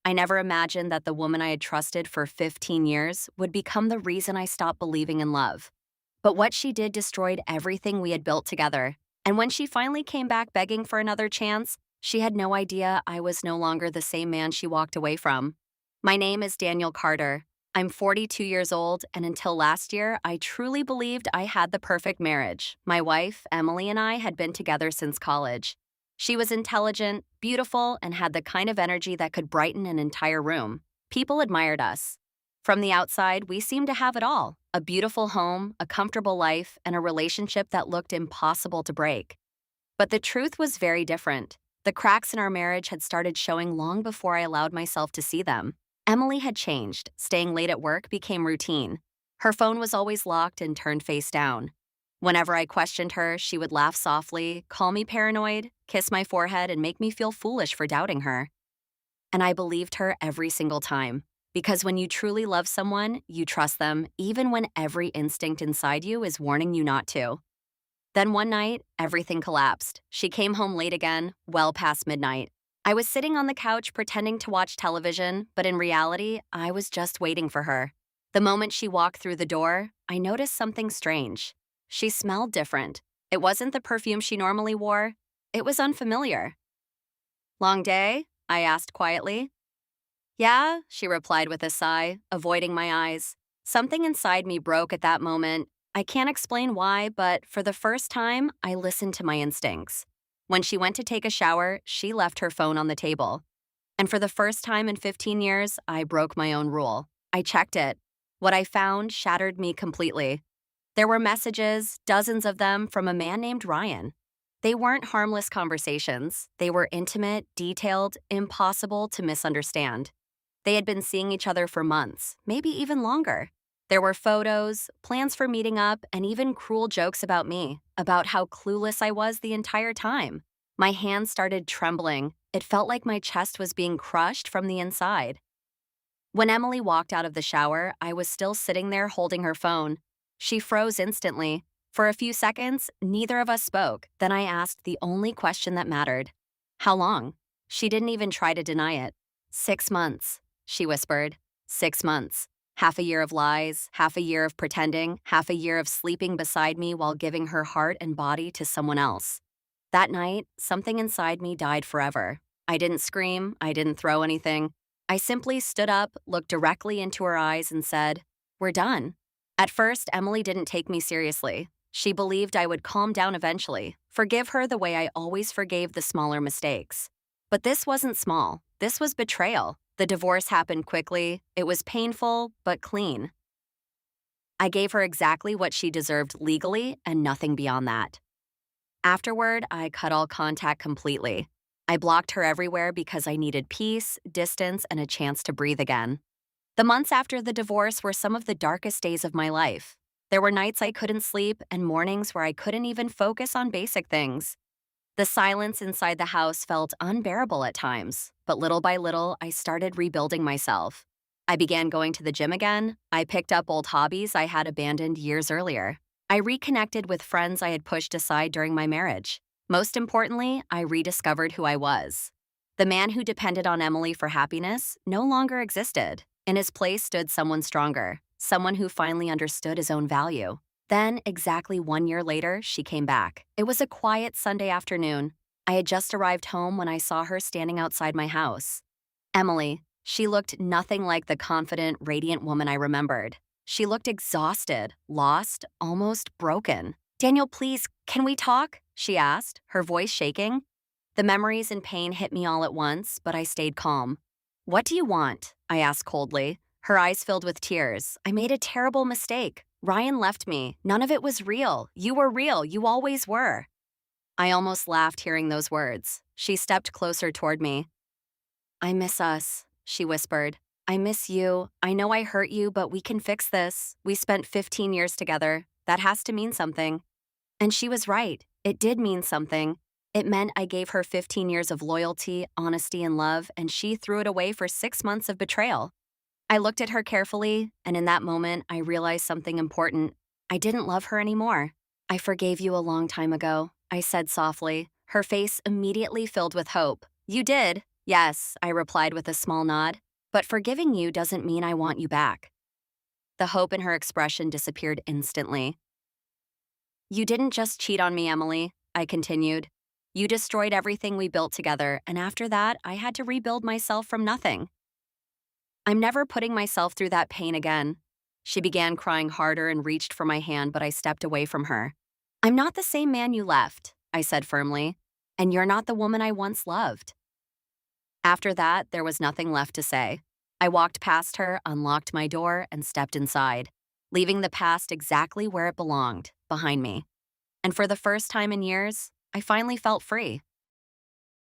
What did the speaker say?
I never imagined that the woman I had trusted for 15 years would become the reason I stopped believing in love. But what she did destroyed everything we had built together. And when she finally came back begging for another chance, she had no idea I was no longer the same man she walked away from. My name is Daniel Carter. I'm 42 years old, and until last year, I truly believed I had the perfect marriage. My wife, Emily, and I had been together since college. She was intelligent, beautiful, and had the kind of energy that could brighten an entire room. People admired us. From the outside, we seemed to have it all: a beautiful home, a comfortable life, and a relationship that looked impossible to break. But the truth was very different. The cracks in our marriage had started showing long before I allowed myself to see them. Emily had changed. Staying late at work became routine. Her phone was always locked and turned face down. Whenever I questioned her, she would laugh softly, call me paranoid, kiss my forehead, and make me feel foolish for doubting her. And I believed her every single time. Because when you truly love someone, you trust them, even when every instinct inside you is warning you not to. Then one night, everything collapsed. She came home late again, well past midnight. I was sitting on the couch pretending to watch television, but in reality, I was just waiting for her. The moment she walked through the door, I noticed something strange. She smelled different. It wasn't the perfume she normally wore. It was unfamiliar. "Long day?" I asked quietly. "Yeah," she replied with a sigh, avoiding my eyes. Something inside me broke at that moment. I can't explain why, but for the first time, I listened to my instincts. When she went to take a shower, she left her phone on the table. And for the first time in 15 years, I broke my own rule. I checked it. What I found shattered me completely. There were messages, dozens of them, from a man named Ryan. They weren't harmless conversations. They were intimate, detailed, impossible to misunderstand. They had been seeing each other for months, maybe even longer. There were photos, plans for meeting up, and even cruel jokes about me, about how clueless I was the entire time. My hands started trembling. It felt like my chest was being crushed from the inside. When Emily walked out of the shower, I was still sitting there holding her phone. She froze instantly. For a few seconds, neither of us spoke. Then I asked the only question that mattered. "How long?" She didn't even try to deny it. "6 months," she whispered. 6 months. Half a year of lies, half a year of pretending, half a year of sleeping beside me while giving her heart and body to someone else. That night, something inside me died forever. I didn't scream, I didn't throw anything. I simply stood up, looked directly into her eyes, and said, "We're done." At first, Emily didn't take me seriously. She believed I would calm down eventually, forgive her the way I always forgave the smaller mistakes. But this wasn't small. This was betrayal. The divorce happened quickly. It was painful, but clean. I gave her exactly what she deserved legally and nothing beyond that. Afterward, I cut all contact completely. I blocked her everywhere because I needed peace, distance, and a chance to breathe again. The months after the divorce were some of the darkest days of my life. There were nights I couldn't sleep and mornings where I couldn't even focus on basic things. The silence inside the house felt unbearable at times, but little by little, I started rebuilding myself. I began going to the gym again. I picked up old hobbies I had abandoned years earlier. I reconnected with friends I had pushed aside during my marriage. Most importantly, I rediscovered who I was. The man who depended on Emily for happiness no longer existed. In his place stood someone stronger, someone who finally understood his own value. Then, exactly 1 year later, she came back. It was a quiet Sunday afternoon. I had just arrived home when I saw her standing outside my house. Emily. She looked nothing like the confident, radiant woman I remembered. She looked exhausted, lost, almost broken. "Daniel, please, can we talk?" she asked, her voice shaking. The memories and pain hit me all at once, but I stayed calm. "What do you want?" I asked coldly. Her eyes filled with tears. "I made a terrible mistake. Ryan left me. None of it was real. You were real. You always were." I almost laughed hearing those words. She stepped closer toward me. "I miss us," she whispered. "I miss you. I know I hurt you, but we can fix this. We spent 15 years together. That has to mean something." And she was right. It did mean something. It meant I gave her 15 years of loyalty, honesty, and love, and she threw it away for 6 months of betrayal. I looked at her carefully, and in that moment, I realized something important. I didn't love her anymore. "I forgave you a long time ago," I said softly. Her face immediately filled with hope. "You did? Yes, I replied with a small nod, but forgiving you doesn't mean I want you back. The hope in her expression disappeared instantly. You didn't just cheat on me, Emily, I continued. You destroyed everything we built together, and after that, I had to rebuild myself from nothing. I'm never putting myself through that pain again. She began crying harder and reached for my hand, but I stepped away from her. I'm not the same man you left, I said firmly, and you're not the woman I once loved. After that, there was nothing left to say. I walked past her, unlocked my door, and stepped inside, leaving the past exactly where it belonged, behind me. And for the first time in years, I finally felt free.